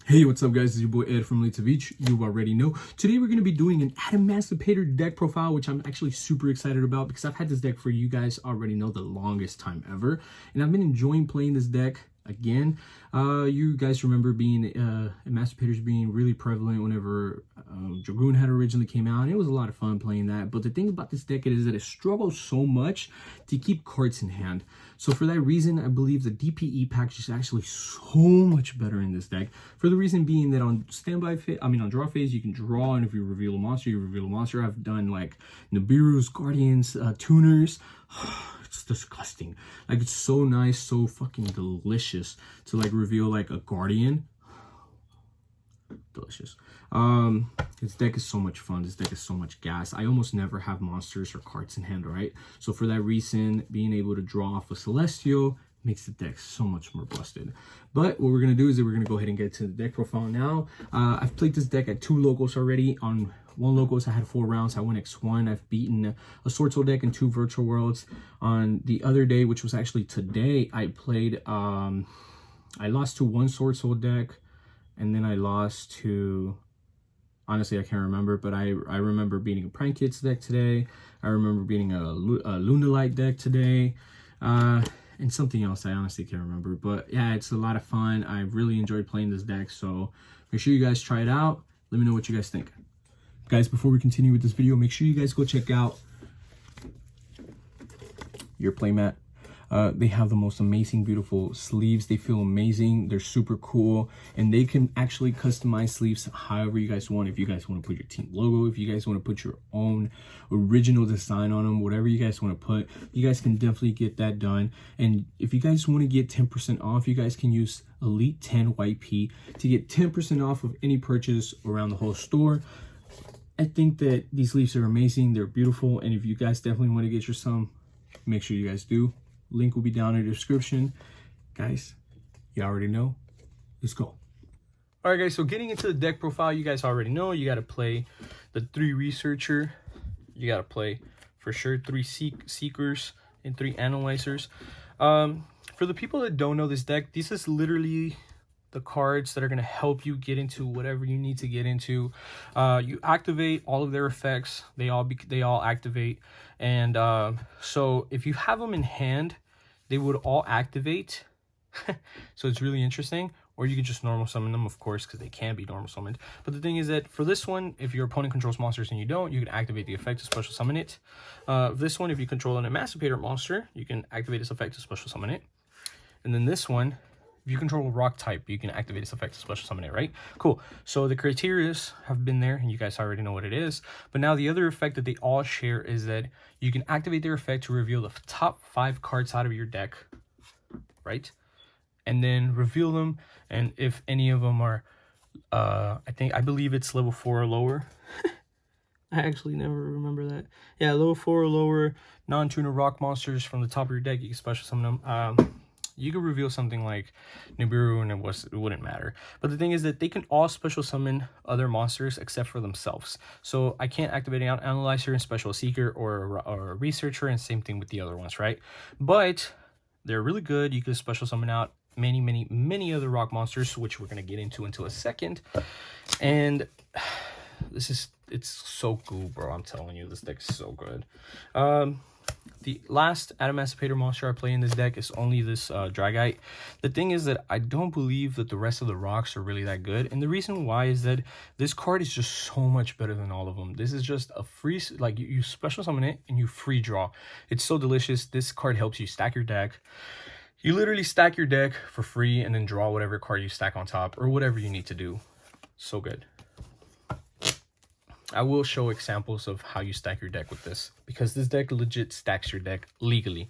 Hey, what's up guys, it's your boy Ed from Savij. You already know. Today we're going to be doing an Adamancipator deck profile, which I'm actually super excited about because I've had this deck for, you guys already know, the longest time ever. And I've been enjoying playing this deck again. You guys remember being Emancipators being really prevalent whenever Dragoon had originally came out, and it was a lot of fun playing that. But the thing about this deck is that it struggles so much to keep cards in hand. So for that reason, I believe the DPE package is actually so much better in this deck. For the reason being that on on draw phase, you can draw, and if you reveal a monster, you reveal a monster. I've done like Nibiru's, Guardians, Tuners. It's disgusting. Like, it's so nice, so fucking delicious to like reveal like a Guardian. Delicious. This deck is so much fun. This deck is so much gas. I almost never have monsters or cards in hand, right? So for that reason, being able to draw off a Celestial makes the deck so much more busted. But what we're going to do is that we're going to go ahead and get to the deck profile now. I've played this deck at 2 locals already. On 1 locals, I had 4 rounds. I went X1. I've beaten a Sword Soul deck in 2 virtual worlds. On the other day, which was actually today, I played, I lost to 1 Sword Soul deck, and then I lost to, honestly, I can't remember, but I remember beating a Prank Kids deck today. I remember beating a Lunalite deck today. And something else I honestly can't remember. But yeah, it's a lot of fun. I really enjoyed playing this deck, so make sure you guys try it out. Let me know what you guys think. Guys, before we continue with this video, make sure you guys go check out your Playmat. They have the most amazing, beautiful sleeves. They feel amazing. They're super cool, and they can actually customize sleeves however you guys want. If you guys want to put your team logo, if you guys want to put your own original design on them, whatever you guys want to put, you guys can definitely get that done. And if you guys want to get 10% off, you guys can use Elite 10 YP to get 10% off of any purchase around the whole store. I think that these sleeves are amazing. They're beautiful, and if you guys definitely want to get your some, make sure you guys do. Link will be down in the description. Guys, you already know. Let's go. All right, guys, so getting into the deck profile, you guys already know you got to play the 3 Researcher. You got to play, for sure, 3 Seekers and 3 Analyzers. For the people that don't know this deck, this is literally the cards that are going to help you get into whatever you need to get into. You activate all of their effects. They all activate. And so if you have them in hand, they would all activate. So it's really interesting. Or you can just normal summon them, of course, because they can be normal summoned. But the thing is that for this one, if your opponent controls monsters and you don't, you can activate the effect to special summon it. This one, if you control an Emancipator monster, you can activate its effect to special summon it. And then this one, if you control a rock type, you can activate its effect to special summon it, right? Cool. So the criteria have been there, and you guys already know what it is. But now the other effect that they all share is that you can activate their effect to reveal the top 5 cards out of your deck, right? And then reveal them, and if any of them are, I believe it's level 4 or lower. I actually never remember that. Yeah, level 4 or lower, non-tuner rock monsters from the top of your deck, you can special summon them. You could reveal something like Nibiru and it wouldn't matter. But the thing is that they can all special summon other monsters except for themselves. So I can't activate an Analyzer and Special Seeker or a Researcher, and same thing with the other ones, right? But they're really good. You can special summon out many other rock monsters, which we're going to get into a second. And it's so cool, bro. I'm telling you, this deck is so good. The last Adamancipator monster I play in this deck is only this Dragite. The thing is that I don't believe that the rest of the rocks are really that good. And the reason why is that this card is just so much better than all of them. This is just a free, like, you special summon it and you free draw. It's so delicious. This card helps you stack your deck. You literally stack your deck for free and then draw whatever card you stack on top or whatever you need to do. So good. I will show examples of how you stack your deck with this, because this deck legit stacks your deck legally.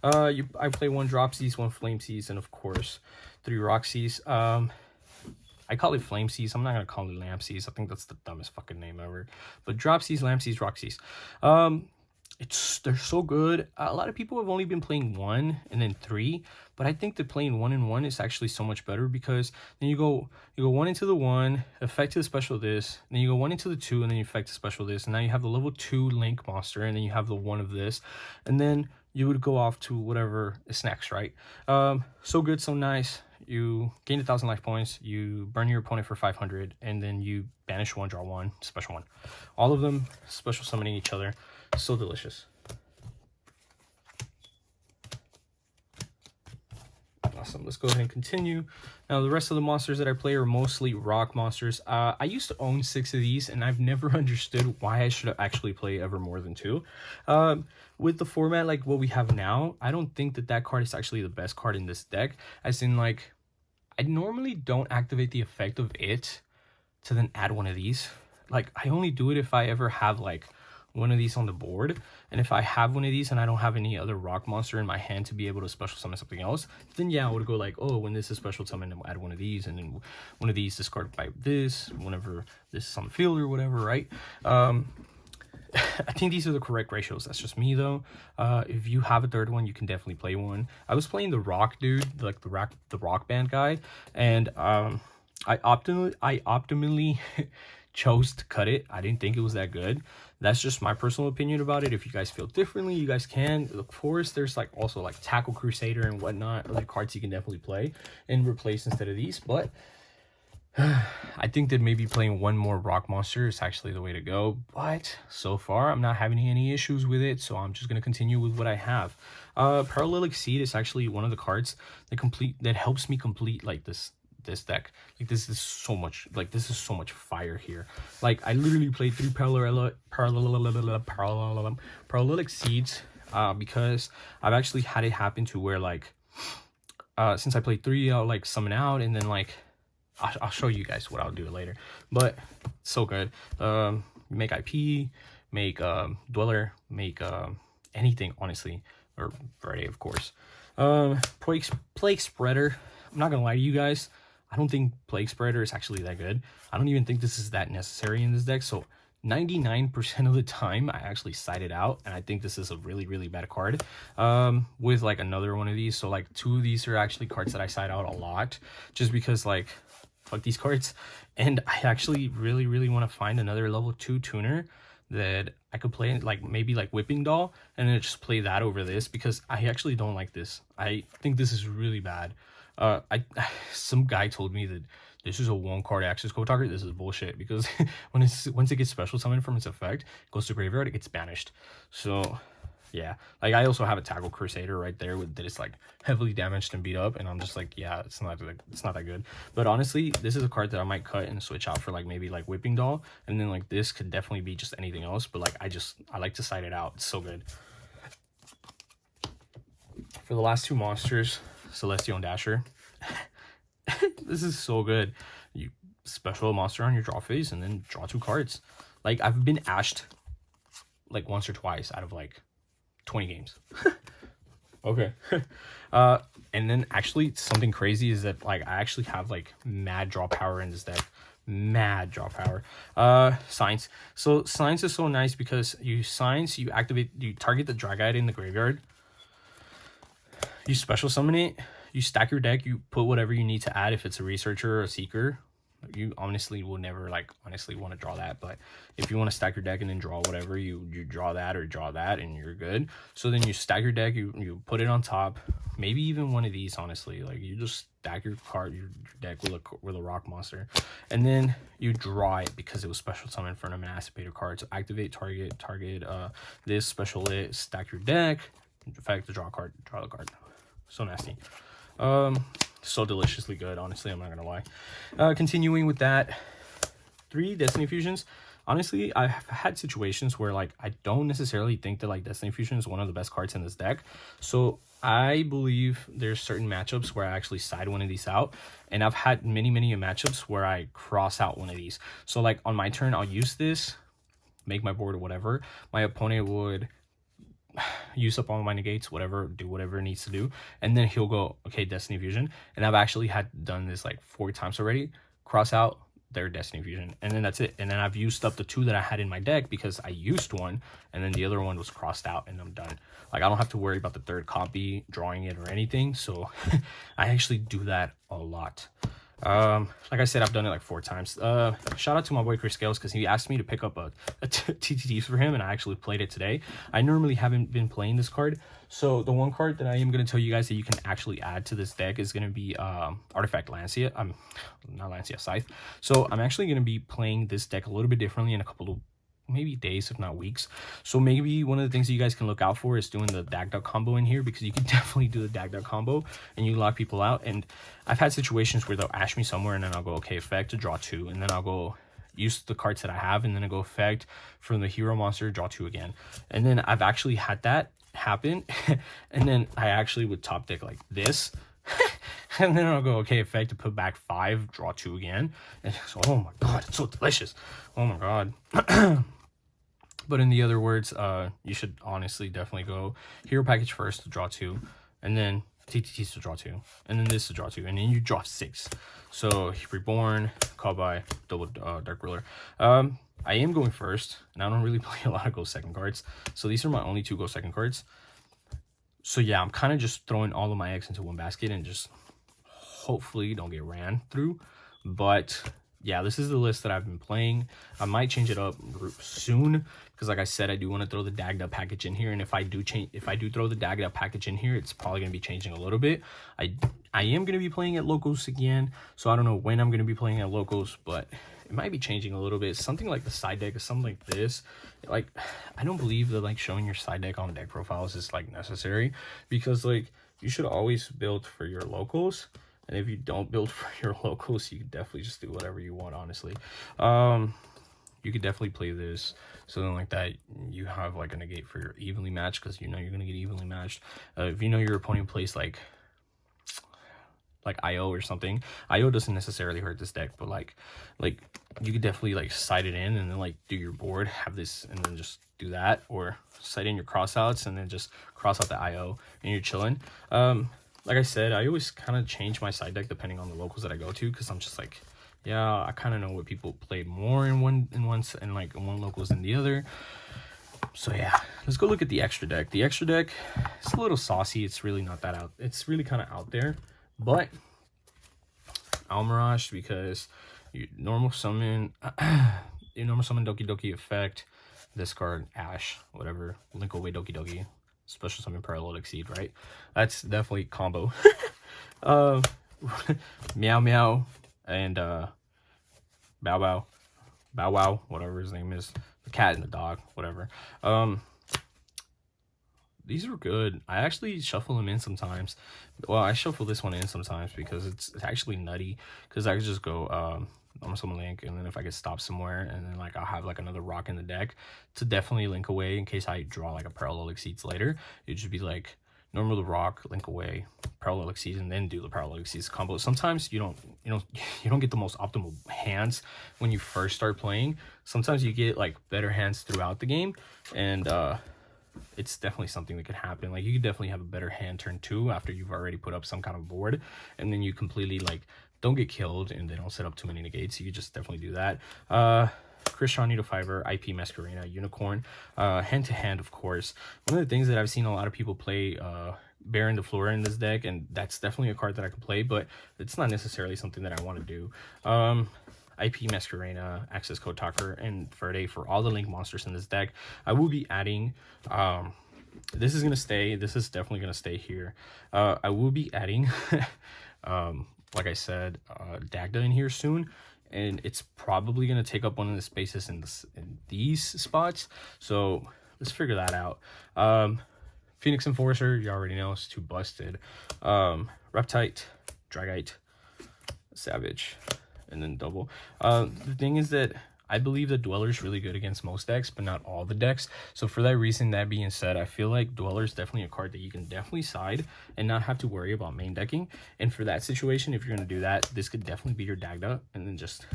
I play 1 Drop Seas, 1 Flame Seas, and of course 3 Rock Seas. I call it Flame Seas. I'm not gonna call it Lamp Seas. I think that's the dumbest fucking name ever. But Drop Seas, Lamp Seas, Rock Seas. They're so good. A lot of people have only been playing 1 and then 3, but I think that playing 1 and 1 is actually so much better, because then you go 1 into the 1, effect to the special this, and then you go 1 into the 2, and then you effect to special this, and now you have the level 2 Link monster, and then you have the 1 of this, and then you would go off to whatever is next, right? So good, so nice. you gain 1,000 life points, you burn your opponent for 500, and then you banish one, draw one, special one. All of them special summoning each other. So delicious. Awesome. Let's go ahead and continue. Now, the rest of the monsters that I play are mostly rock monsters. I used to own 6 of these, and I've never understood why I should actually play ever more than 2. With the format like what we have now, I don't think that that card is actually the best card in this deck. As in, like, I normally don't activate the effect of it to then add one of these. Like, I only do it if I ever have, like, one of these on the board, and if I have one of these and I don't have any other rock monster in my hand to be able to special summon something else, then yeah, I would go like, oh, when this is special summon, I'll add one of these, and then one of these discarded by this whenever this is on the field or whatever, right? I think these are the correct ratios. That's just me though. If you have a third one, you can definitely play one. I was playing the rock dude, like the rock band guy, and I optimally chose to cut it. I didn't think it was that good. That's just my personal opinion about it. If you guys feel differently, you guys can. Of course, there's like also like Tackle Crusader and whatnot, other cards you can definitely play and replace instead of these. But I think that maybe playing one more rock monster is actually the way to go. But so far, I'm not having any issues with it, so I'm just gonna continue with what I have. Parallel Exceed is actually one of the cards that helps me complete like this deck. Like, this is so much, like, this is so much fire here. Like, I literally played 3 parallel Exceeds because I've actually had it happen to where, like, since I played 3, I'll like summon out, and then like I'll show you guys what I'll do later. But so good. Make IP, make Dweller, make anything, honestly, or variety, of course. Plague Spreader, I'm not gonna lie to you guys, I don't think Plague Spreader is actually that good. I don't even think this is that necessary in this deck. So 99% of the time, I actually side it out, and I think this is a really, really bad card. With like another one of these, so like 2 of these are actually cards that I side out a lot, just because like fuck these cards. And I actually really, really want to find another level 2 tuner that I could play, like maybe like Whipping Doll, and then just play that over this, because I actually don't like this. I think this is really bad. Some guy told me that this is a 1-card access code target. This is bullshit, because once it gets special summoned from its effect, it goes to graveyard, it gets banished. So yeah, like I also have a Tackle Crusader right there that is like heavily damaged and beat up, and I'm just like, yeah, it's not that good. But honestly, this is a card that I might cut and switch out for like maybe like Whipping Doll, and then like this could definitely be just anything else. But like I like to side it out. It's so good. For the last 2 monsters, Celestial and Dasher. This is so good. You special a monster on your draw phase and then draw 2 cards. Like, I've been ashed like once or twice out of like 20 games. Okay. And then actually something crazy is that like I actually have like mad draw power in this deck. Mad draw power. Science. So Science is so nice because you target the Dragite in the graveyard, you special summon it, you stack your deck, you put whatever you need to add. If it's a Researcher or a Seeker, you honestly will never like honestly want to draw that, but if you want to stack your deck and then draw whatever, you draw that or draw that and you're good. So then you stack your deck, you put it on top, maybe even one of these, honestly, like you just stack your deck with a rock monster, and then you draw it because it was special summoned for an Adamancipator card. So activate target this special it, stack your deck, in fact the draw the card. So nasty. So deliciously good, honestly, I'm not gonna lie. Continuing with that, 3 Destiny Fusions. Honestly, I've had situations where like I don't necessarily think that like Destiny Fusion is one of the best cards in this deck. So I believe there's certain matchups where I actually side one of these out, and I've had many matchups where I cross out one of these. So like on my turn, I'll use this, make my board or whatever. My opponent would use up all my negates, whatever, do whatever it needs to do, and then he'll go, okay, Destiny Fusion. And I've actually done this like 4 times already, cross out their Destiny Fusion, and then that's it. And then I've used up the 2 that I had in my deck because I used one and then the other one was crossed out, and I'm done. Like I don't have to worry about the 3rd copy drawing it or anything. So I actually do that a lot. Like I said, I've done it like 4 times. Shout out to my boy Chris Scales, because he asked me to pick up a TTT for him, and I actually played it today. I normally haven't been playing this card, so the one card that I am going to tell you guys that you can actually add to this deck is going to be Artifact Lancia. Not Lancia, Scythe. So I'm actually going to be playing this deck a little bit differently in a couple of maybe days, if not weeks. So maybe one of the things that you guys can look out for is doing the Dagda combo in here, because you can definitely do the Dagda combo and you lock people out. And I've had situations where they'll ash me somewhere, and then I'll go, okay, effect to draw 2, and then I'll go use the cards that I have, and then I go effect from the hero monster, draw 2 again. And then I've actually had that happen and then I actually would top deck like this and then I'll go, okay, effect to put back 5, draw 2 again, and it's, oh my god, it's so delicious, oh my god. But in the other words, you should honestly definitely go hero package first to draw 2, and then TTTs to draw 2, and then this to draw 2, and then you draw 6. So Reborn, call by double Dark Ruler. I am going first, and I don't really play a lot of go second cards, so these are my only 2 go second cards. So yeah, I'm kind of just throwing all of my eggs into one basket and just hopefully don't get ran through. But yeah, this is the list that I've been playing. I might change it up soon, because like I said, I do want to throw the Dagda package in here, and if I do throw the Dagda package in here, it's probably going to be changing a little bit. I am going to be playing at locals again, so I don't know when I'm going to be playing at locals, but it might be changing a little bit. Something like the side deck is something like this. Like, I don't believe that like showing your side deck on deck profiles is like necessary, because like you should always build for your locals. And if you don't build for your locals, you can definitely just do whatever you want, honestly. You could definitely play this, something like that. You have like a negate for your evenly matched, because you know you're going to get evenly matched. If you know your opponent plays like IO or something, IO doesn't necessarily hurt this deck, but like you could definitely like side it in and then like do your board, have this, and then just do that, or side in your crossouts and then just cross out the IO and you're chilling. Like I said, I always kind of change my side deck depending on the locals that I go to, because I'm just like, yeah, I kind of know what people play more in one locals than the other. So yeah, let's go look at the extra deck. The extra deck, it's a little saucy. It's really not that out. It's really kind of out there, but Almirage, because you normal summon Doki Doki effect, discard Ash, whatever, link away Doki Doki, special summon Parallel Exceed, right? That's definitely combo. Meow Meow and Bow Wow, whatever his name is, the cat and the dog, whatever. These are good. I actually shuffle them in sometimes. Well, I shuffle this one in sometimes because it's actually nutty, because I could just go on some link, and then if I get stopped somewhere, and then like I'll have like another rock in the deck to definitely link away in case I draw like a Parallel Exceeds later. It'd just be like normal the rock, link away, Parallel Exceeds, and then do the Parallel Exceeds combo. Sometimes you don't get the most optimal hands when you first start playing. Sometimes you get like better hands throughout the game, and it's definitely something that could happen. Like you could definitely have a better hand turn 2 after you've already put up some kind of board, and then you completely like don't get killed and they don't set up too many negates. You could just definitely do that. Christian Needle Fiber, IP Masquerena, Unicorn, hand to hand, of course. One of the things that I've seen a lot of people play Baron de Flora in this deck, and that's definitely a card that I can play, but it's not necessarily something that I want to do. IP Masquerena, Access Code Talker, and Verde for all the link monsters in this deck. I will be adding, this is definitely going to stay here. I will be adding, like I said, Dagda in here soon, and it's probably going to take up one of the spaces in these spots, so let's figure that out. Phoenix Enforcer, you already know, it's too busted. Reptite, Dragite, Savij, and then double. The thing is that I believe that Dweller is really good against most decks, but not all the decks. So for that reason, that being said, I feel like Dweller is definitely a card that you can definitely side and not have to worry about main decking. And for that situation, if you're going to do that, this could definitely be your Dagda, and then just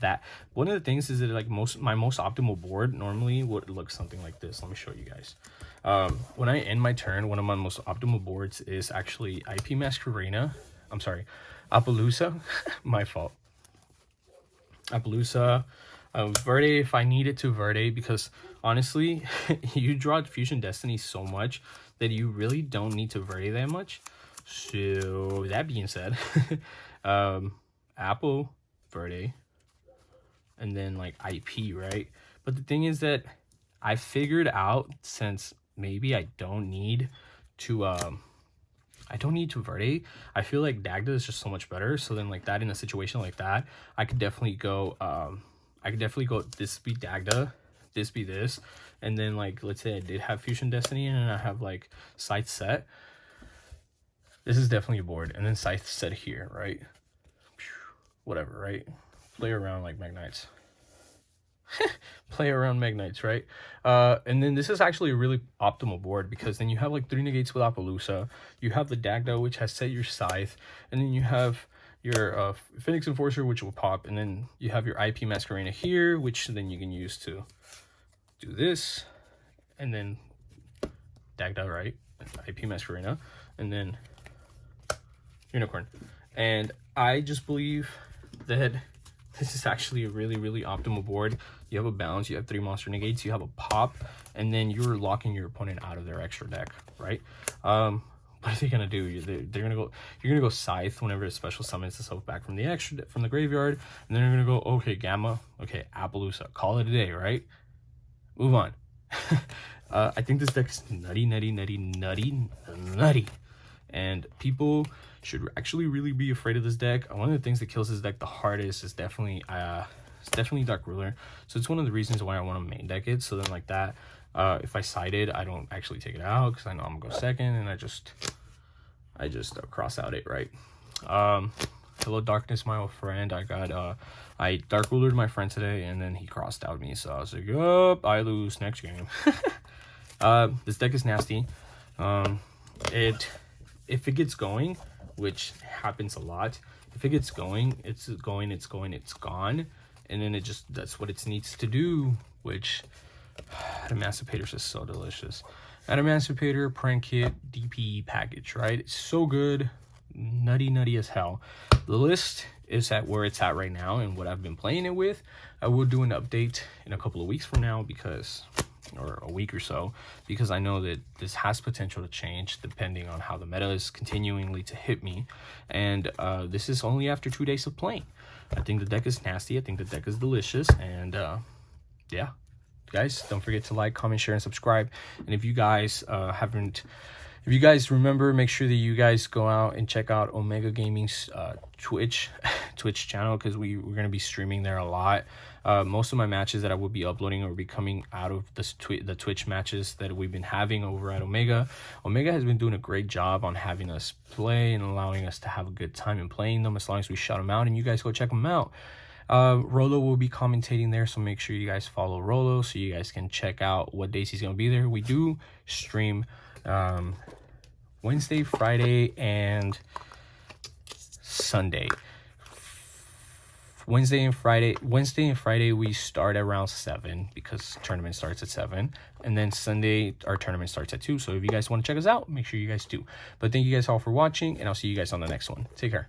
that. One of the things is that like my most optimal board normally would look something like this. Let me show you guys. When I end my turn, one of my most optimal boards is actually IP Masquerena. I'm sorry, Appaloosa. My fault. Appaloosa, Verde if I needed to Verde, because honestly, you draw Fusion Destiny so much that you really don't need to Verde that much. So that being said, Apple, Verde, and then like IP, right? But the thing is that I figured out, since maybe I don't need to Verde, I feel like Dagda is just so much better. So then like that, in a situation like that, I could definitely go this be Dagda, this be this, and then like let's say I did have Fusion Destiny and I have like Scythe set. This is definitely a board, and then Scythe set here, right? Whatever, right? Play around like Magnites. Play around Magnites, right? And then this is actually a really optimal board, because then you have like 3 negates with Appaloosa, you have the Dagda, which has set your Scythe, and then you have your Phoenix Enforcer, which will pop, and then you have your IP Masquerena here, which then you can use to do this, and then Dagda, right? IP Masquerena, and then Unicorn. And I just believe that this is actually a really, really optimal board. You have a bounce, you have 3 monster negates, you have a pop, and then you're locking your opponent out of their extra deck, right? What are they gonna do? They're gonna go. You're gonna go Scythe whenever it special summons itself back from the graveyard, and then you're gonna go, okay, Gamma, okay, Appaloosa, call it a day, right? Move on. I think this deck is nutty, and people should actually really be afraid of this deck. One of the things that kills this deck the hardest is definitely Dark Ruler. So it's one of the reasons why I want to main deck it. So then like that, if I sided, I don't actually take it out because I know I'm gonna go second, and I just cross out it, right? Hello Darkness, my old friend. I Dark Rulered my friend today, and then he crossed out me, so I was like, yup, I lose next game. This deck is nasty. If it gets going, which happens a lot, if it gets going, it's gone, and then that's what it needs to do, which Adamancipator is just so delicious. Adamancipator, Prank Kit, DPE package, right? It's so good, nutty as hell. The list is at where it's at right now and what I've been playing it with. I will do an update in a couple of weeks from now, or a week or so, because I know that this has potential to change depending on how the meta is continually to hit me, and this is only after 2 days of playing. I think the deck is nasty, I think the deck is delicious, and yeah, guys, don't forget to like, comment, share, and subscribe. And if you guys if you guys remember, make sure that you guys go out and check out Omega Gaming's Twitch channel, because we're going to be streaming there a lot. Most of my matches that I will be uploading will be coming out of the Twitch matches that we've been having over at Omega. Omega has been doing a great job on having us play and allowing us to have a good time in playing them, as long as we shout them out and you guys go check them out. Rolo will be commentating there, so make sure you guys follow Rolo so you guys can check out what days he's going to be there. We do stream Wednesday, Friday, and Sunday. Wednesday and Friday we start around 7 because tournament starts at 7, and then Sunday our tournament starts at 2. So if you guys want to check us out, make sure you guys do. But thank you guys all for watching, and I'll see you guys on the next one. Take care.